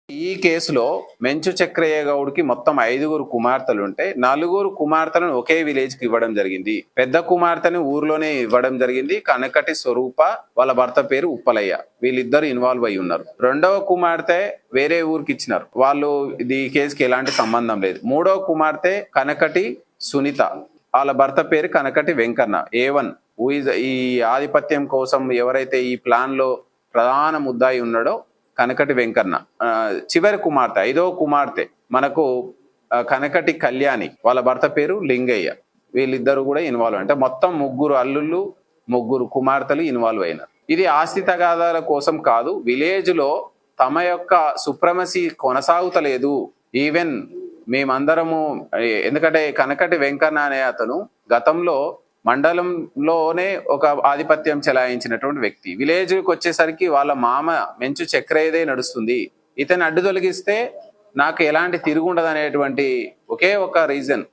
ఈ కేసులో మెంచు చక్రయ్య గౌడ్కి మొత్తం 5 కుమార్తెలు ఉంటే 4 కుమార్తెలను ఒకే విలేజ్ కి ఇవ్వడం జరిగింది. పెద్ద కుమార్తెని ఊర్లోనే ఇవ్వడం జరిగింది. కనకటి స్వరూప, వాళ్ళ భర్త పేరు ఉప్పలయ్య. వీళ్ళిద్దరు ఇన్వాల్వ్ అయి ఉన్నారు. రెండవ కుమార్తె వేరే ఊరికి ఇచ్చినారు. వాళ్ళు ఈ కేసుకి ఎలాంటి సంబంధం లేదు. మూడవ కుమార్తె కనకటి సునీత, వాళ్ళ భర్త పేరు కనకటి వెంకన్న. A1 ఈ ఆధిపత్యం కోసం ఎవరైతే ఈ ప్లాన్ లో ప్రధాన ముద్దాయి ఉన్నాడో కనకటి వెంకన్న. చివరి కుమార్తె 5వ కుమార్తె మనకు కనకటి కళ్యాణి, వాళ్ళ భర్త పేరు లింగయ్య. వీళ్ళిద్దరు కూడా ఇన్వాల్వ్. అంటే మొత్తం 3 అల్లుళ్ళు 3 కుమార్తెలు ఇన్వాల్వ్ అయినారు. ఇది ఆస్తి తగాదాల కోసం కాదు, విలేజ్ లో తమ యొక్క సుప్రమసీ కొనసాగుతలేదు. ఈవెన్ మేమందరము, ఎందుకంటే కనకటి వెంకన్న అనే అతను గతంలో మండలంలోనే ఒక ఆధిపత్యం చెలాయించినటువంటి వ్యక్తి. విలేజ్కి వచ్చేసరికి వాళ్ళ మామ మెంచు చక్రయ్యదే నడుస్తుంది. ఇతను అడ్డు తొలగిస్తే నాకు ఎలాంటి తిరుగుండదు అనేటువంటి ఒకే ఒక రీజన్